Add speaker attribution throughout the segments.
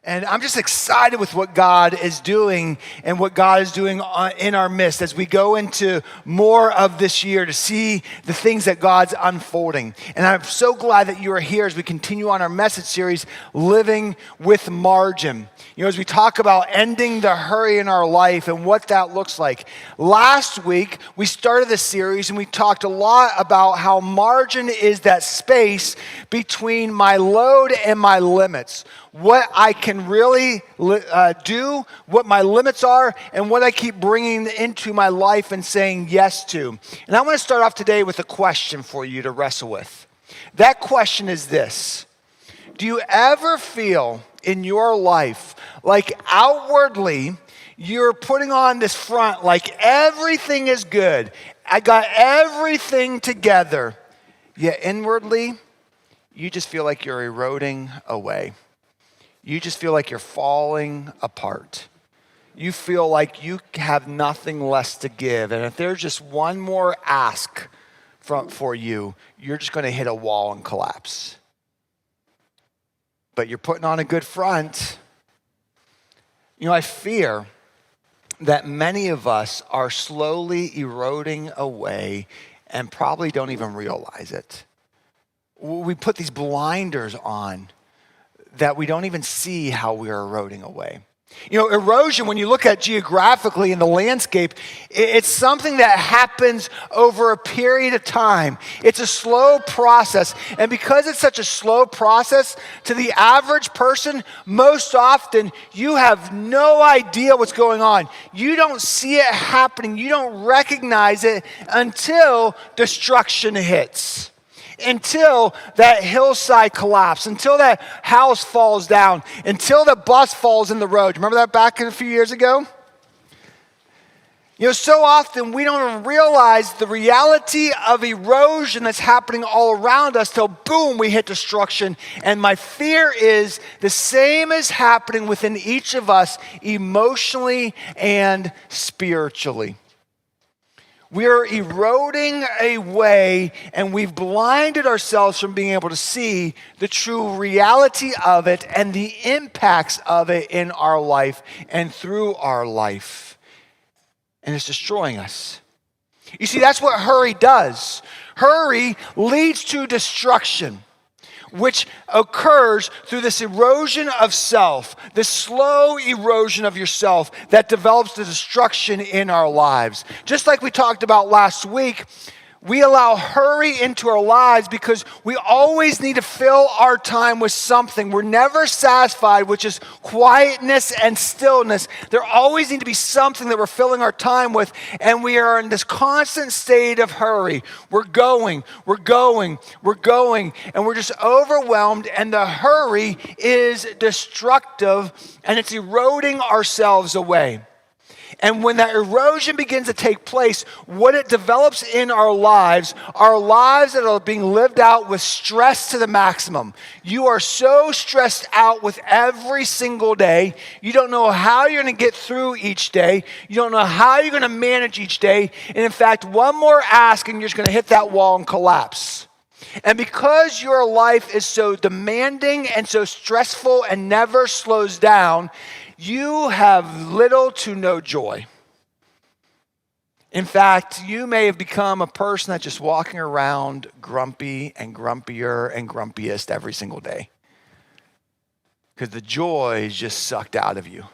Speaker 1: And I'm just excited with what God is doing and what God is doing in our midst as we go into more of this year to see the things that God's unfolding. And I'm so glad that you are here as we continue on our message series, Living with Margin. You know, as we talk about ending the hurry in our life and what that looks like. Last week, we started this series and we talked a lot about how margin is that space between my load and my limits. What I can really do, what my limits are, and what I keep bringing into my life and saying yes to. And I want to start off today with a question for you to wrestle with. That question is this. Do you ever feel in your life like outwardly you're putting on this front like everything is good? I got everything together. Yet inwardly, you just feel like you're eroding away. You just feel like you're falling apart. You feel like you have nothing less to give. And if there's just one more ask for you, you're just going to hit a wall and collapse. But you're putting on a good front. You know, I fear that many of us are slowly eroding away and probably don't even realize it. We put these blinders on that we don't even see how we're eroding away. You know, erosion, when you look at geographically in the landscape, it's something that happens over a period of time. It's a slow process. And because it's such a slow process, to the average person, most often, you have no idea what's going on. You don't see it happening. You don't recognize it until destruction hits. Until that hillside collapses, until that house falls down, until the bus falls in the road. Remember that back a few years ago? You know, so often we don't even realize the reality of erosion that's happening all around us till boom, we hit destruction. And my fear is the same is happening within each of us emotionally and spiritually. We're eroding away and we've blinded ourselves from being able to see the true reality of it and the impacts of it in our life and through our life. And it's destroying us. You see, that's what hurry does. Hurry leads to destruction, which occurs through this erosion of self, this slow erosion of yourself that develops the destruction in our lives. Just like we talked about last week, we allow hurry into our lives because we always need to fill our time with something. We're never satisfied, which is quietness and stillness. There always need to be something that we're filling our time with, and we are in this constant state of hurry. We're going, and we're just overwhelmed, and the hurry is destructive, and it's eroding ourselves away. And when that erosion begins to take place, what it develops in our lives that are being lived out with stress to the maximum. You are so stressed out with every single day. You don't know how you're going to get through each day. You don't know how you're going to manage each day. And in fact, one more ask and you're just going to hit that wall and collapse. And because your life is so demanding and so stressful and never slows down, you have little to no joy. In fact, you may have become a person that's just walking around grumpy and grumpier and grumpiest every single day. Because the joy is just sucked out of you.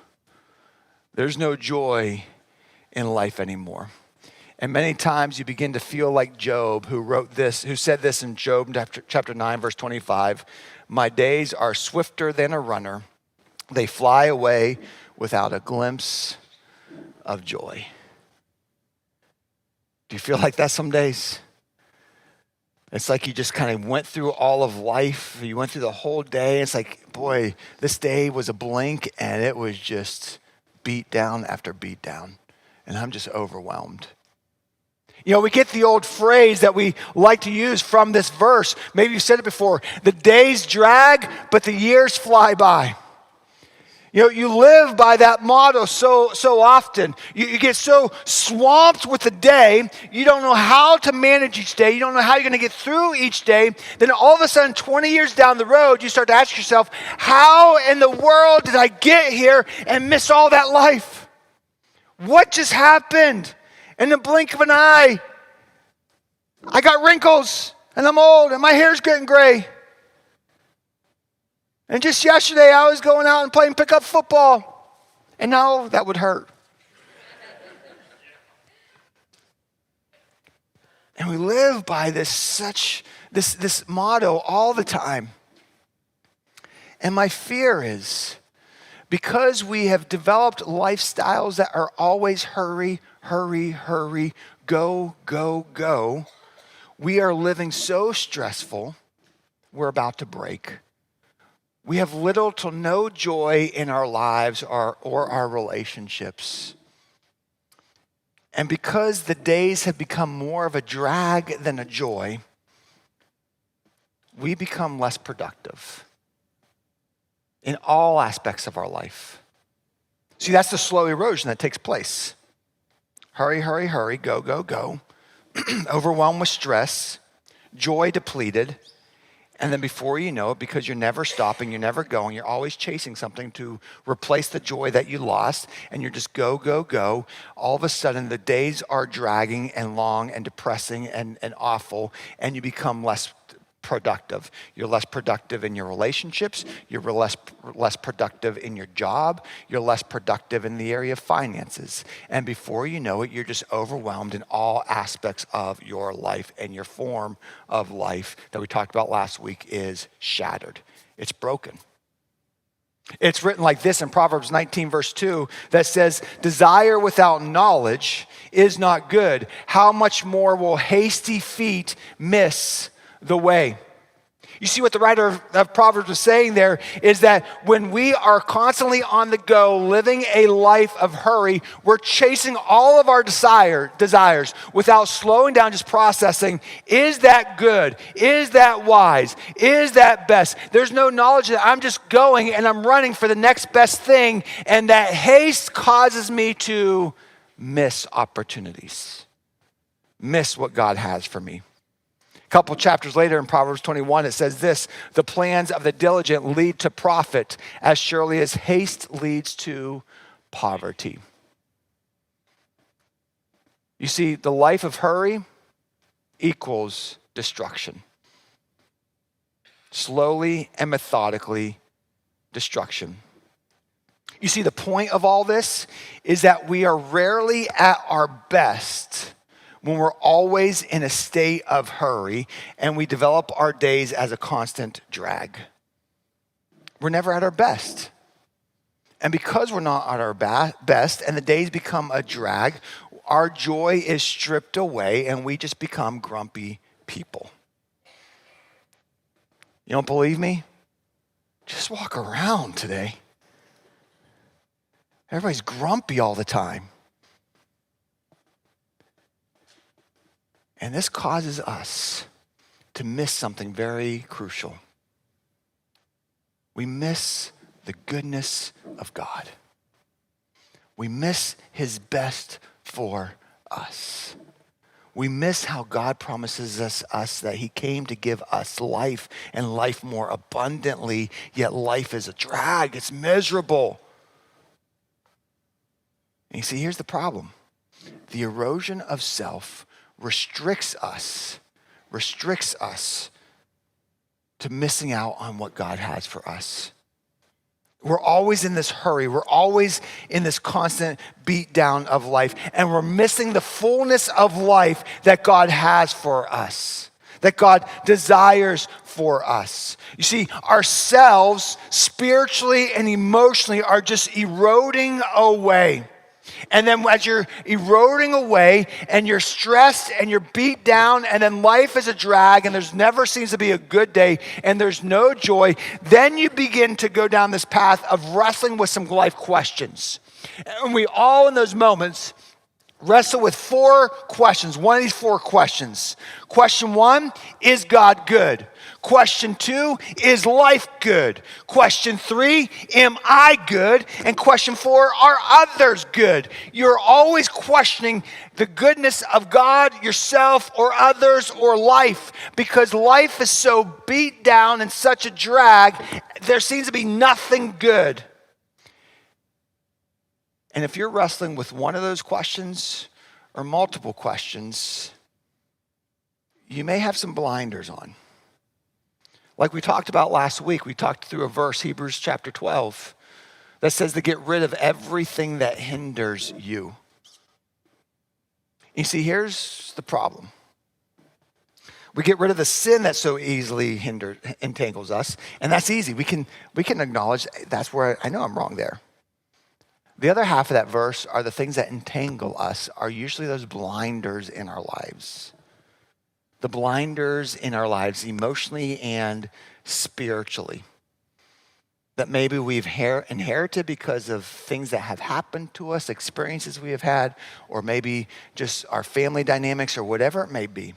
Speaker 1: There's no joy in life anymore. And many times you begin to feel like Job, who said this in Job chapter 9, verse 25, "My days are swifter than a runner. They fly away without a glimpse of joy." Do you feel like that some days? It's like you just kind of went through all of life. You went through the whole day. It's like, boy, this day was a blink and it was just beat down after beat down. And I'm just overwhelmed. You know, we get the old phrase that we like to use from this verse. Maybe you've said it before. The days drag, but the years fly by. You know, you live by that motto so often. You get so swamped with the day, you don't know how to manage each day. You don't know how you're going to get through each day. Then all of a sudden, 20 years down the road, you start to ask yourself, how in the world did I get here and miss all that life? What just happened? In the blink of an eye, I got wrinkles, and I'm old, and my hair's getting gray. And just yesterday, I was going out and playing pickup football. And now that would hurt. And we live by this motto all the time. And my fear is, because we have developed lifestyles that are always hurry, hurry, hurry, go, go, go, we are living so stressful, we're about to break. We have little to no joy in our lives or our relationships. And because the days have become more of a drag than a joy, we become less productive in all aspects of our life. See, that's the slow erosion that takes place. Hurry, hurry, hurry, go, go, go. Overwhelmed with stress, joy depleted. And then before you know it, because you're never stopping, you're never going, you're always chasing something to replace the joy that you lost, and you're just go, go, go. All of a sudden, the days are dragging and long and depressing and awful, and you become less productive. You're less productive in your relationships. You're less productive in your job. You're less productive in the area of finances. And before you know it, you're just overwhelmed in all aspects of your life, and your form of life that we talked about last week is shattered. It's broken. It's written like this in Proverbs 19, verse 2, that says, "Desire without knowledge is not good. How much more will hasty feet miss the way?" You see what the writer of Proverbs was saying there is that when we are constantly on the go, living a life of hurry, we're chasing all of our desires without slowing down, just processing, is that good? Is that wise? Is that best? There's no knowledge that I'm just going and I'm running for the next best thing, and that haste causes me to miss opportunities, miss what God has for me. A couple chapters later in Proverbs 21, it says this: "The plans of the diligent lead to profit, as surely as haste leads to poverty." You see, the life of hurry equals destruction. Slowly and methodically, destruction. You see, the point of all this is that we are rarely at our best when we're always in a state of hurry and we develop our days as a constant drag. We're never at our best. And because we're not at our best and the days become a drag, our joy is stripped away and we just become grumpy people. You don't believe me? Just walk around today. Everybody's grumpy all the time. And this causes us to miss something very crucial. We miss the goodness of God. We miss his best for us. We miss how God promises us that he came to give us life and life more abundantly, yet life is a drag. It's miserable. And you see, here's the problem. The erosion of self restricts us to missing out on what God has for us. We're always in this hurry. We're always in this constant beat down of life, and we're missing the fullness of life that God has for us, that God desires for us. You see, ourselves spiritually and emotionally are just eroding away. And then as you're eroding away and you're stressed and you're beat down, and then life is a drag and there's never seems to be a good day and there's no joy, then you begin to go down this path of wrestling with some life questions. And we all in those moments wrestle with 4 questions. One of these 4 questions. Question 1, is God good? Question 2, is life good? Question 3, am I good? And question 4, are others good? You're always questioning the goodness of God, yourself, or others, or life, because life is so beat down and such a drag, there seems to be nothing good. And if you're wrestling with one of those questions or multiple questions, you may have some blinders on. Like we talked about last week, we talked through a verse, Hebrews chapter 12, that says to get rid of everything that hinders you. You see, here's the problem. We get rid of the sin that so easily entangles us, and that's easy. We can acknowledge that's where I know I'm wrong there. The other half of that verse are the things that entangle us, are usually those blinders in our lives. The blinders in our lives, emotionally and spiritually, that maybe we've inherited because of things that have happened to us, experiences we have had, or maybe just our family dynamics or whatever it may be.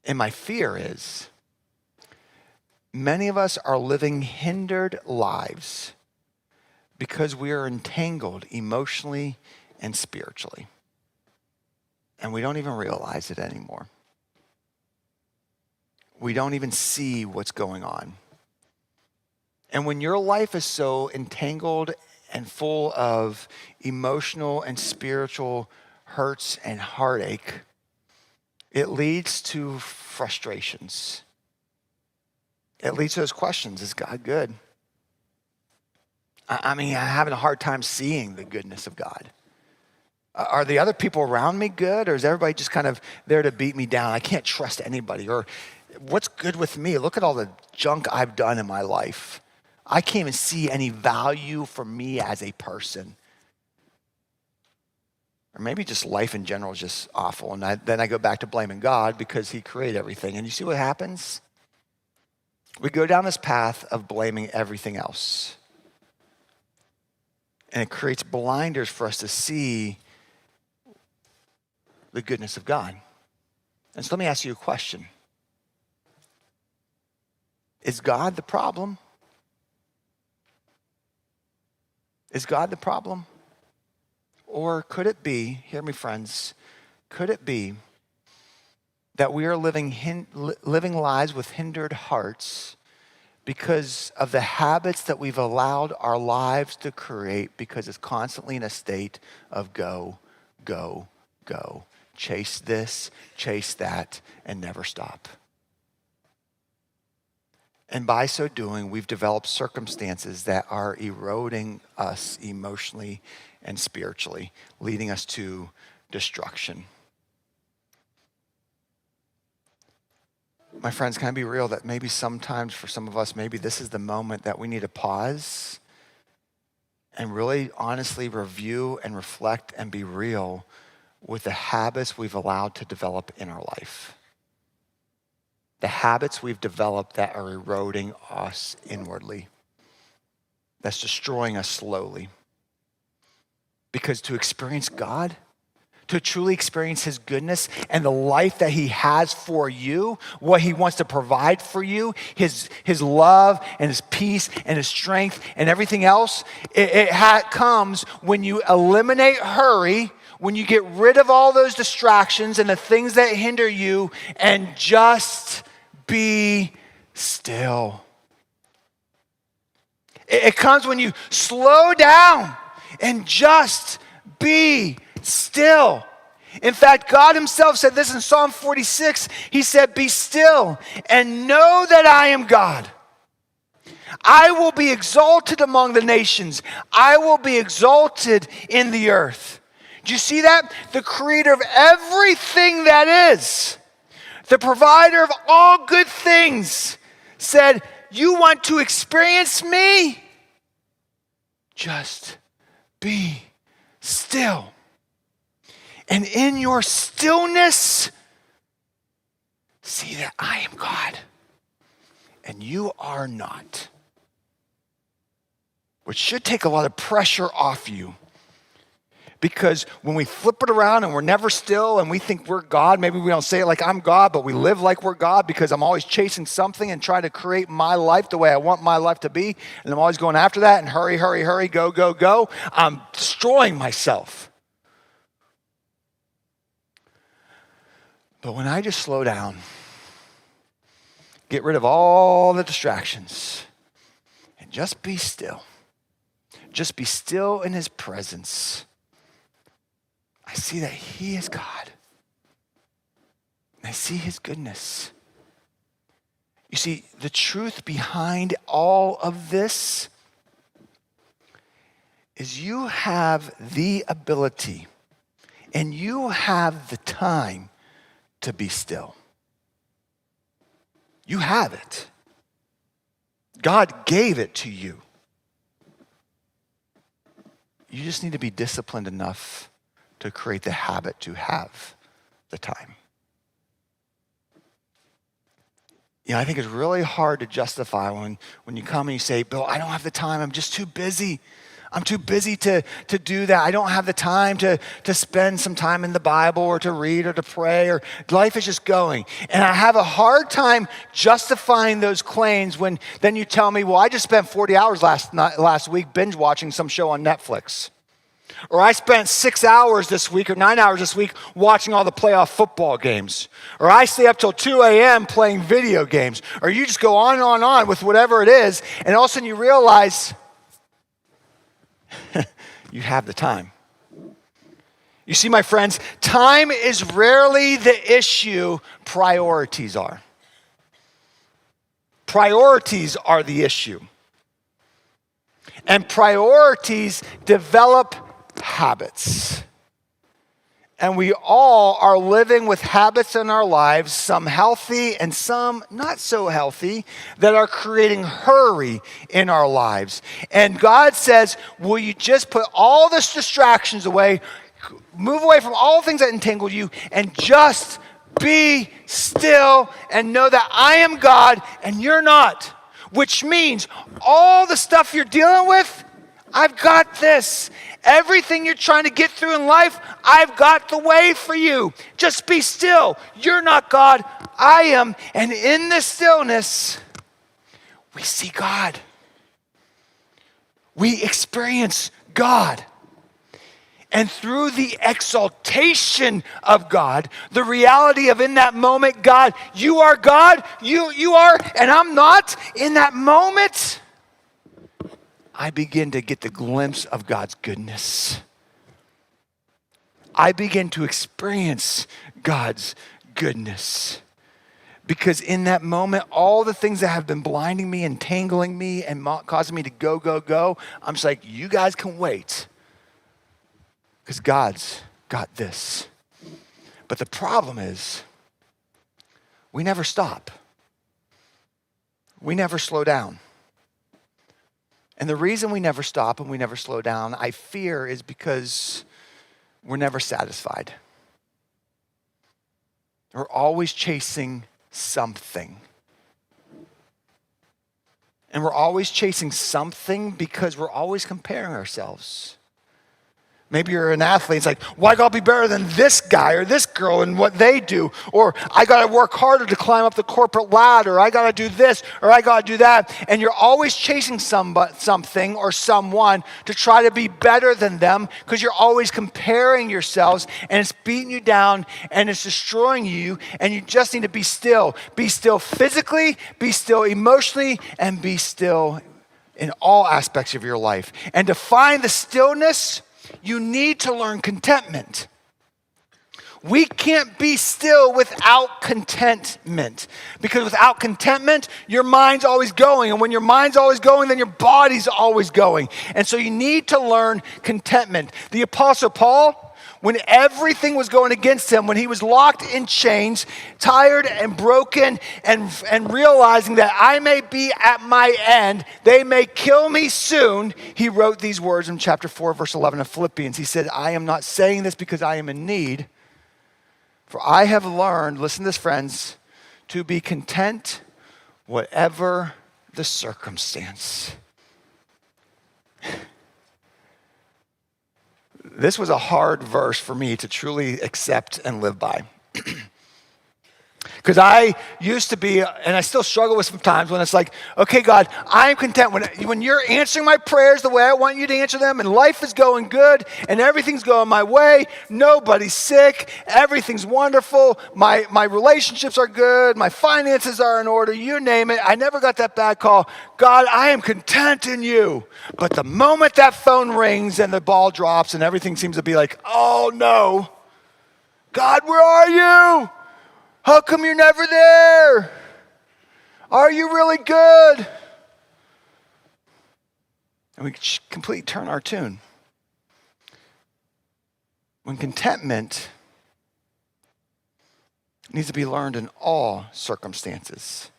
Speaker 1: And my fear is many of us are living hindered lives because we are entangled emotionally and spiritually. And we don't even realize it anymore. We don't even see what's going on. And when your life is so entangled and full of emotional and spiritual hurts and heartache, it leads to frustrations. It leads to those questions, is God good? I'm having a hard time seeing the goodness of God. Are the other people around me good, or is everybody just kind of there to beat me down? I can't trust anybody. Or what's good with me? Look at all the junk I've done in my life. I can't even see any value for me as a person. Or maybe just life in general is just awful. And then I go back to blaming God because he created everything. And you see what happens? We go down this path of blaming everything else. And it creates blinders for us to see the goodness of God. And so let me ask you a question. Is God the problem? Is God the problem? Or could it be, hear me friends, could it be that we are living lives with hindered hearts because of the habits that we've allowed our lives to create, because it's constantly in a state of go, go, go. Chase this, chase that, and never stop. And by so doing, we've developed circumstances that are eroding us emotionally and spiritually, leading us to destruction. My friends, can I be real that maybe sometimes for some of us, maybe this is the moment that we need to pause and really honestly review and reflect and be real with the habits we've allowed to develop in our life. The habits we've developed that are eroding us inwardly, that's destroying us slowly. Because to experience God, to truly experience his goodness and the life that he has for you, what he wants to provide for you, his love and his peace and his strength and everything else, it comes when you eliminate hurry, when you get rid of all those distractions and the things that hinder you, and just be still. It comes when you slow down and just be still. In fact, God himself said this in Psalm 46. He said, "Be still and know that I am God. I will be exalted among the nations. I will be exalted in the earth." Do you see that? The creator of everything that is, the provider of all good things, said, "You want to experience me? Just be still. And in your stillness, see that I am God and you are not." Which should take a lot of pressure off you. Because when we flip it around and we're never still and we think we're God, maybe we don't say it like I'm God, but we live like we're God because I'm always chasing something and trying to create my life the way I want my life to be. And I'm always going after that and hurry, hurry, hurry, go, go, go. I'm destroying myself. But when I just slow down, get rid of all the distractions, and just be still. Just be still in his presence. I see that he is God. And I see his goodness. You see, the truth behind all of this is you have the ability and you have the time to be still. You have it. God gave it to you. You just need to be disciplined enough to create the habit to have the time. You know, I think it's really hard to justify when you come and you say, Bill, I don't have the time. I'm just too busy. I'm too busy to do that. I don't have the time to spend some time in the Bible or to read or to pray, or life is just going. And I have a hard time justifying those claims when then you tell me, well, I just spent 40 hours last week binge watching some show on Netflix. Or I spent 6 hours this week or 9 hours this week watching all the playoff football games. Or I stay up till 2 a.m. playing video games. Or you just go on and on and on with whatever it is, and all of a sudden you realize you have the time. You see, my friends, time is rarely the issue, priorities are. Priorities are the issue. And priorities develop habits. And we all are living with habits in our lives, some healthy and some not so healthy, that are creating hurry in our lives. And God says, will you just put all these distractions away, move away from all things that entangle you, and just be still and know that I am God and you're not. Which means all the stuff you're dealing with, I've got this. Everything you're trying to get through in life, I've got the way for you. Just be still. You're not God. I am. And in this stillness, we see God. We experience God. And through the exaltation of God, the reality of in that moment, God, you are God, you are, and I'm not. In that moment, I begin to get the glimpse of God's goodness. I begin to experience God's goodness. Because in that moment, all the things that have been blinding me, entangling me, and causing me to go, go, go, I'm just like, you guys can wait. Because God's got this. But the problem is, we never stop. We never slow down. And the reason we never stop and we never slow down, I fear, is because we're never satisfied. We're always chasing something. And we're always chasing something because we're always comparing ourselves. Maybe you're an athlete. It's like, well, I got to be better than this guy or this girl and what they do. Or I got to work harder to climb up the corporate ladder. Or I got to do this or I got to do that. And you're always chasing something or someone to try to be better than them because you're always comparing yourselves, and it's beating you down and it's destroying you, and you just need to be still. Be still physically, be still emotionally, and be still in all aspects of your life. And to find the stillness, you need to learn contentment. We can't be still without contentment. Because without contentment, your mind's always going. And when your mind's always going, then your body's always going. And so you need to learn contentment. The Apostle Paul, when everything was going against him, when he was locked in chains, tired and broken, and realizing that I may be at my end, they may kill me soon, he wrote these words in chapter 4, verse 11 of Philippians. He said, I am not saying this because I am in need, for I have learned, listen to this, friends, to be content whatever the circumstance. This was a hard verse for me to truly accept and live by. Because I used to be, and I still struggle with sometimes when it's like, okay, God, I am content. When you're answering my prayers the way I want you to answer them, and life is going good, and everything's going my way, nobody's sick, everything's wonderful, my relationships are good, my finances are in order, you name it. I never got that bad call. God, I am content in you. But the moment that phone rings and the ball drops and everything seems to be like, oh no, God, where are you? How come you're never there? Are you really good? And we completely turn our tune. When contentment needs to be learned in all circumstances.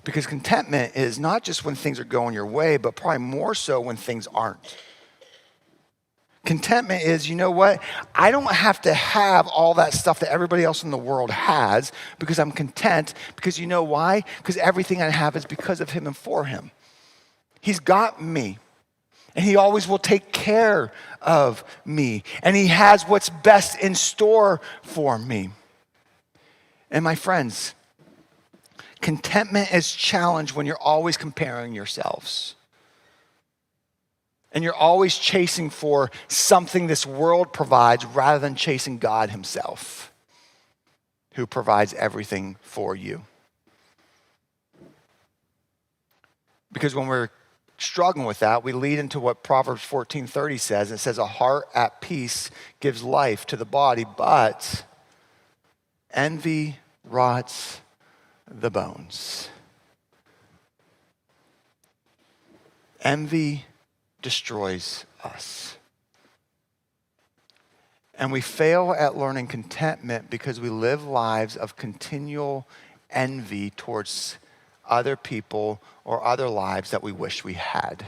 Speaker 1: Because contentment is not just when things are going your way, but probably more so when things aren't. Contentment is, you know what? I don't have to have all that stuff that everybody else in the world has because I'm content. Because you know why? Because everything I have is because of him and for him. He's got me. And he always will take care of me. And he has what's best in store for me. And my friends, contentment is challenged when you're always comparing yourselves. And you're always chasing for something this world provides rather than chasing God himself, who provides everything for you. Because when we're struggling with that, we lead into what Proverbs 14:30 says. It says, a heart at peace gives life to the body, but envy rots the bones. Envy destroys us. And we fail at learning contentment because we live lives of continual envy towards other people or other lives that we wish we had.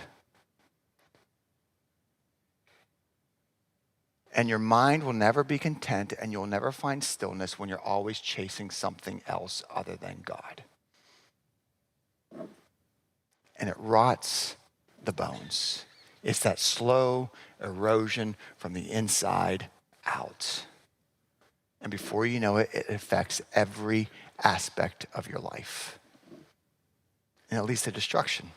Speaker 1: And your mind will never be content and you'll never find stillness when you're always chasing something else other than God. And it rots the bones. It's that slow erosion from the inside out. And before you know it, it affects every aspect of your life. And it leads to destruction.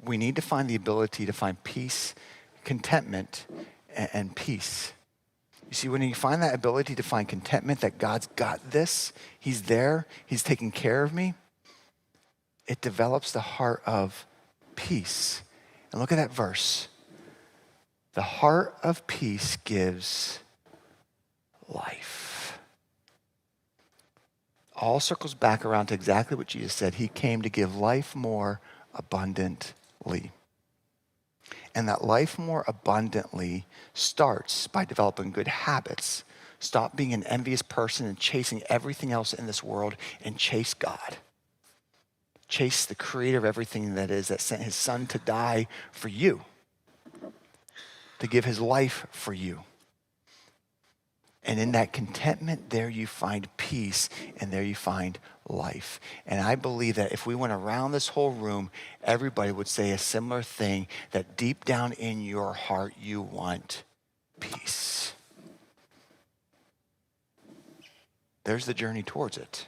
Speaker 1: We need to find the ability to find peace, contentment, and peace. You see, when you find that ability to find contentment, that God's got this, he's there, he's taking care of me, it develops the heart of peace. And look at that verse. The heart of peace gives life. All circles back around to exactly what Jesus said. He came to give life more abundantly. And that life more abundantly starts by developing good habits. Stop being an envious person and chasing everything else in this world and chase God. Chase the creator of everything that is, that sent his son to die for you, to give his life for you. And in that contentment, there you find peace and there you find life. And I believe that if we went around this whole room, everybody would say a similar thing, that deep down in your heart, you want peace. There's the journey towards it.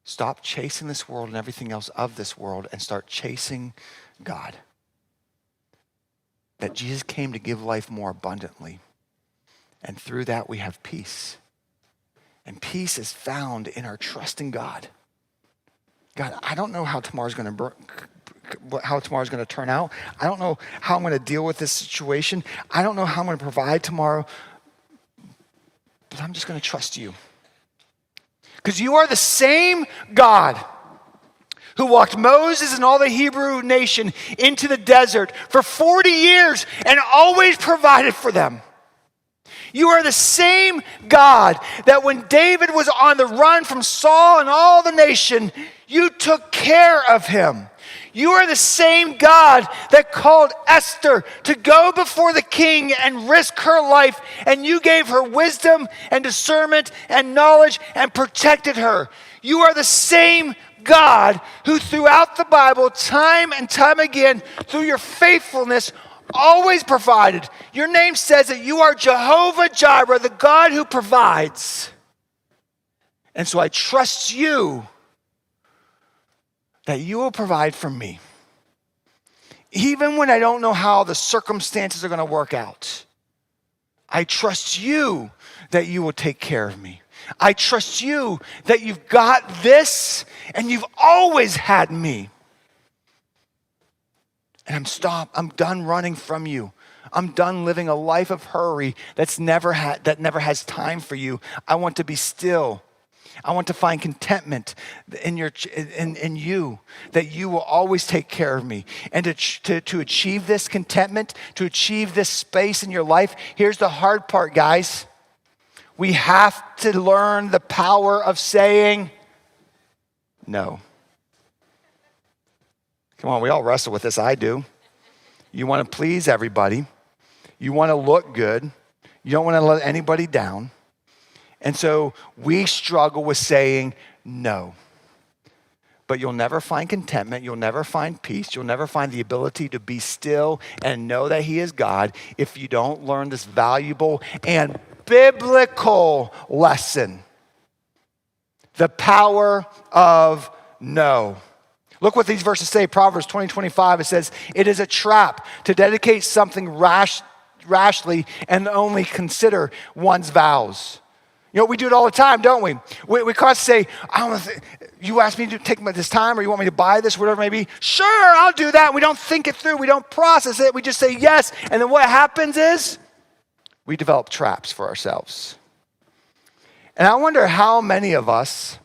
Speaker 1: Stop chasing this world and everything else of this world and start chasing God. That Jesus came to give life more abundantly. And through that we have peace. And peace is found in our trust in God. God, I don't know how tomorrow's going to turn out. I don't know how I'm going to deal with this situation. I don't know how I'm going to provide tomorrow. But I'm just going to trust you. Because you are the same God who walked Moses and all the Hebrew nation into the desert for 40 years and always provided for them. You are the same God that when David was on the run from Saul and all the nation, you took care of him. You are the same God that called Esther to go before the king and risk her life, and you gave her wisdom and discernment and knowledge and protected her. You are the same God who throughout the Bible, time and time again, through your faithfulness, always provided. Your name says that you are Jehovah Jireh, the God who provides. And so I trust you that you will provide for me. Even when I don't know how the circumstances are going to work out, I trust you that you will take care of me. I trust you that you've got this and you've always had me. And I'm done running from you. I'm done living a life of hurry that never has time for you. I want to be still. I want to find contentment in you, that you will always take care of me. And to achieve this contentment, to achieve this space in your life, here's the hard part, guys. We have to learn the power of saying no. Come on, we all wrestle with this. I do. You want to please everybody. You want to look good. You don't want to let anybody down. And so we struggle with saying no. But you'll never find contentment. You'll never find peace. You'll never find the ability to be still and know that he is God if you don't learn this valuable and biblical lesson. The power of no. Look what these verses say. Proverbs 20:25. It says, it is a trap to dedicate something rashly and only consider one's vows. You know, we do it all the time, don't we? We constantly say, you asked me to take this time, or you want me to buy this, whatever it may be. Sure, I'll do that. We don't think it through. We don't process it. We just say yes. And then what happens is we develop traps for ourselves. And I wonder how many of us,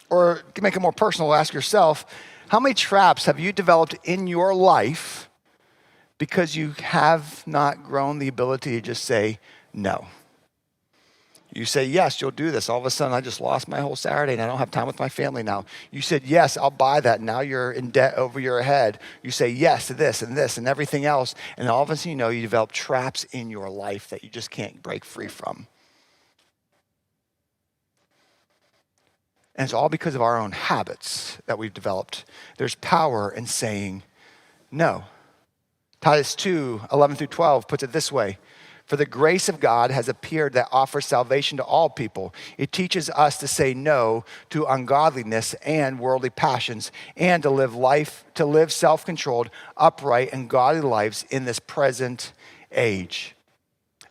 Speaker 1: or to make it more personal, ask yourself, how many traps have you developed in your life because you have not grown the ability to just say no? You say, yes, you'll do this. All of a sudden, I just lost my whole Saturday and I don't have time with my family now. You said, yes, I'll buy that. Now you're in debt over your head. You say yes to this and everything else. And all of a sudden, you develop traps in your life that you just can't break free from. And it's all because of our own habits that we've developed. There's power in saying no. Titus 2:11-12 puts it this way. For the grace of God has appeared that offers salvation to all people. It teaches us to say no to ungodliness and worldly passions, and to live self-controlled, upright, and godly lives in this present age.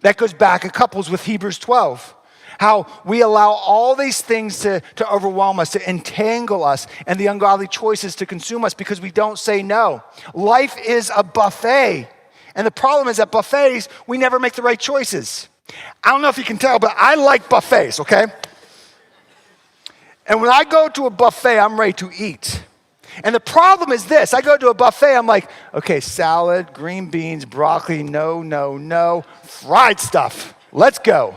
Speaker 1: That goes back and couples with Hebrews 12. How we allow all these things to overwhelm us, to entangle us, and the ungodly choices to consume us because we don't say no. Life is a buffet. And the problem is at buffets, we never make the right choices. I don't know if you can tell, but I like buffets, okay? And when I go to a buffet, I'm ready to eat. And the problem is this. I go to a buffet, I'm like, okay, salad, green beans, broccoli, no, fried stuff. Let's go.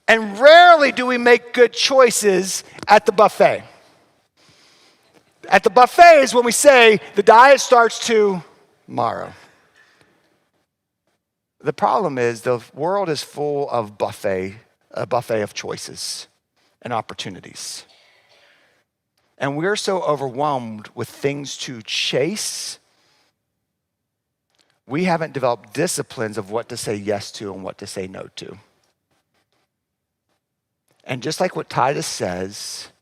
Speaker 1: And rarely do we make good choices at the buffet. At the buffet is when we say the diet starts tomorrow. The problem is the world is full of a buffet of choices and opportunities. And we're so overwhelmed with things to chase, we haven't developed disciplines of what to say yes to and what to say no to. And just like what Titus says,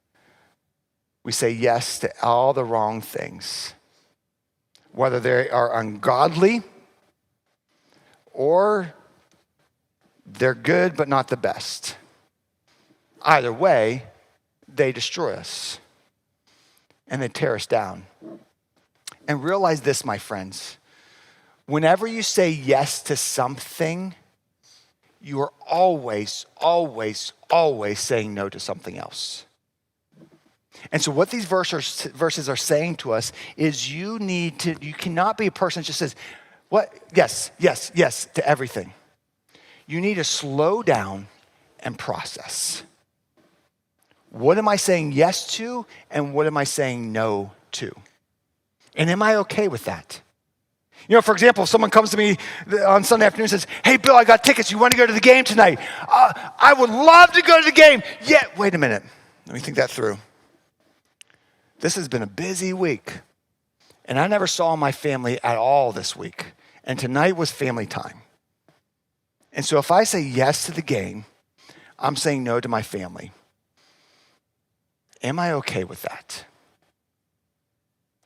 Speaker 1: we say yes to all the wrong things, whether they are ungodly or they're good but not the best. Either way, they destroy us and they tear us down. And realize this, my friends, whenever you say yes to something, you are always saying no to something else. And so what these verses are saying to us is you cannot be a person that just says, what? Yes to everything. You need to slow down and process. What am I saying yes to and what am I saying no to? And am I okay with that? You know, for example, if someone comes to me on Sunday afternoon and says, hey, Bill, I got tickets. You want to go to the game tonight? I would love to go to the game. Yeah, wait a minute. Let me think that through. This has been a busy week, And I never saw my family at all this week. And tonight was family time. And so if I say yes to the game, I'm saying no to my family. Am I okay with that?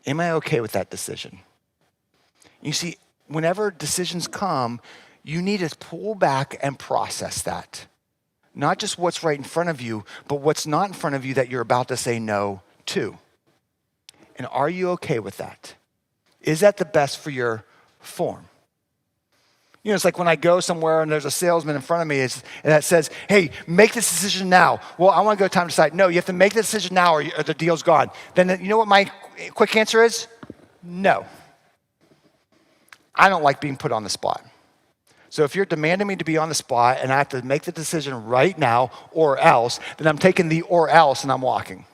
Speaker 1: Am I okay with that decision? You see, whenever decisions come, you need to pull back and process that. Not just what's right in front of you, but what's not in front of you that you're about to say no to. And are you okay with that? Is that the best for your form? You know, it's like when I go somewhere and there's a salesman in front of me and that says, hey, make this decision now. Well, I want to go time to decide. No, you have to make the decision now or the deal's gone. Then you know what my quick answer is? No. I don't like being put on the spot. So if you're demanding me to be on the spot and I have to make the decision right now or else, then I'm taking the or else and I'm walking.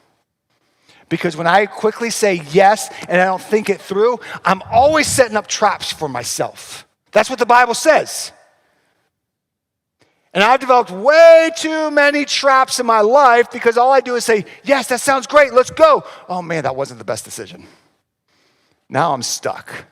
Speaker 1: Because when I quickly say yes and I don't think it through, I'm always setting up traps for myself. That's what the Bible says. And I've developed way too many traps in my life because all I do is say, yes, that sounds great, let's go. Oh man, that wasn't the best decision. Now I'm stuck.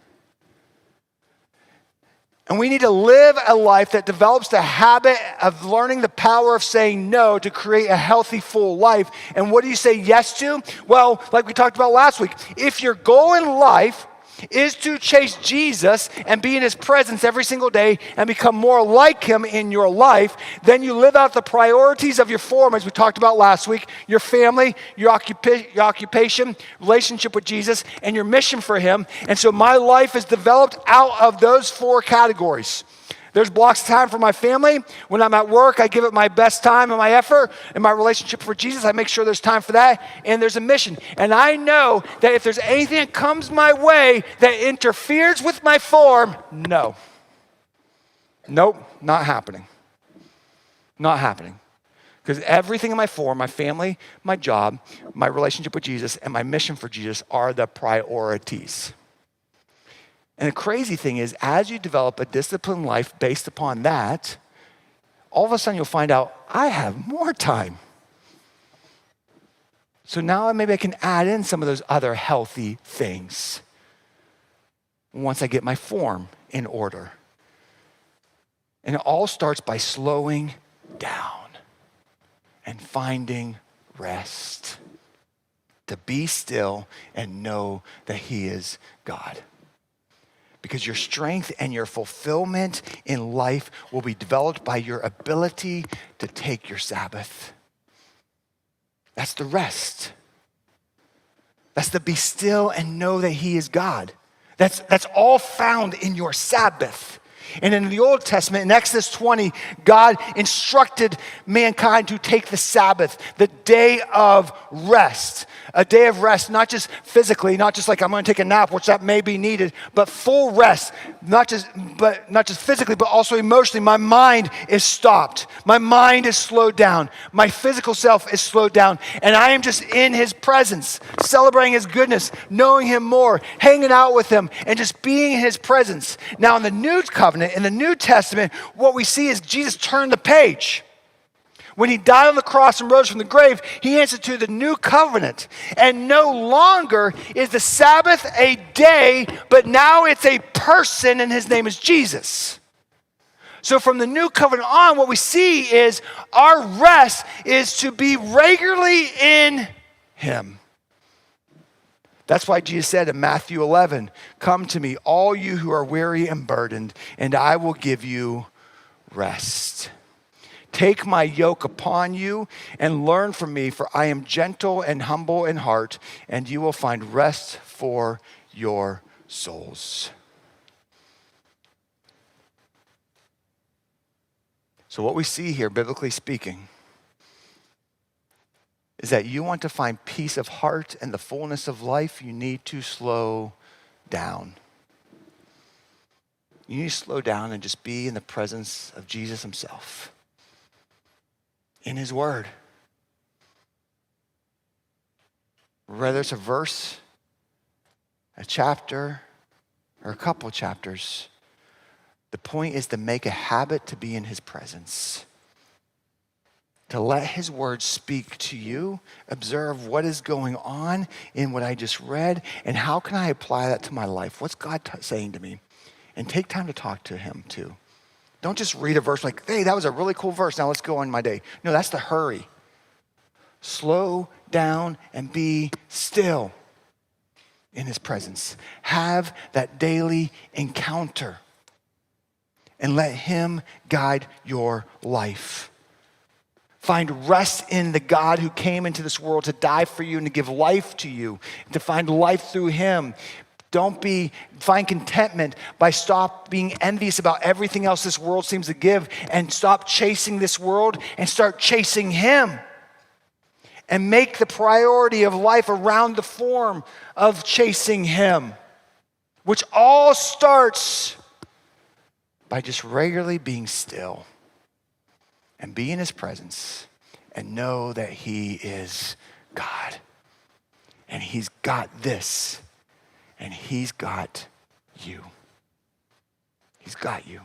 Speaker 1: And we need to live a life that develops the habit of learning the power of saying no to create a healthy, full life. And what do you say yes to? Well, like we talked about last week, if your goal in life is to chase Jesus and be in his presence every single day and become more like him in your life, then you live out the priorities of your form, as we talked about last week, your family, your occupation, relationship with Jesus, and your mission for him. And so my life is developed out of those four categories. There's blocks of time for my family. When I'm at work, I give it my best time and my effort. In my relationship for Jesus, I make sure there's time for that. And there's a mission. And I know that if there's anything that comes my way that interferes with my form, no. Nope, not happening. Not happening. Because everything in my form, my family, my job, my relationship with Jesus, and my mission for Jesus are the priorities. And the crazy thing is, as you develop a disciplined life based upon that, all of a sudden you'll find out, I have more time. So now maybe I can add in some of those other healthy things once I get my form in order. And it all starts by slowing down and finding rest. To be still and know that he is God. Because your strength and your fulfillment in life will be developed by your ability to take your Sabbath. That's the rest. That's the be still and know that he is God. That's all found in your Sabbath. And in the Old Testament, in Exodus 20, God instructed mankind to take the Sabbath, the day of rest. A day of rest, not just physically, not just like I'm going to take a nap, which that may be needed, but full rest, not just physically, but also emotionally. My mind is stopped. My mind is slowed down. My physical self is slowed down. And I am just in his presence, celebrating his goodness, knowing him more, hanging out with him, and just being in his presence. Now in the New Covenant, in the New Testament, what we see is Jesus turned the page. When he died on the cross and rose from the grave, he instituted the new covenant. And no longer is the Sabbath a day, but now it's a person, and his name is Jesus. So from the new covenant on, what we see is our rest is to be regularly in him. That's why Jesus said in Matthew 11, "Come to me, all you who are weary and burdened, and I will give you rest. Take my yoke upon you and learn from me, for I am gentle and humble in heart, and you will find rest for your souls." So what we see here, biblically speaking, is that you want to find peace of heart and the fullness of life, you need to slow down. You need to slow down and just be in the presence of Jesus himself. In his word. Whether it's a verse, a chapter, or a couple chapters, the point is to make a habit to be in his presence. to let his word speak to you, observe what is going on in what I just read, and how can I apply that to my life? What's God saying to me? And take time to talk to him too. Don't just read a verse like, hey, that was a really cool verse, now let's go on my day. No, that's the hurry. Slow down and be still in his presence. Have that daily encounter and let him guide your life. Find rest in the God who came into this world to die for you and to give life to you, to find life through him. Find contentment by stop being envious about everything else this world seems to give, and stop chasing this world and start chasing him. And make the priority of life around the form of chasing him, which all starts by just regularly being still and be in his presence and know that he is God. And he's got this, and he's got you. He's got you.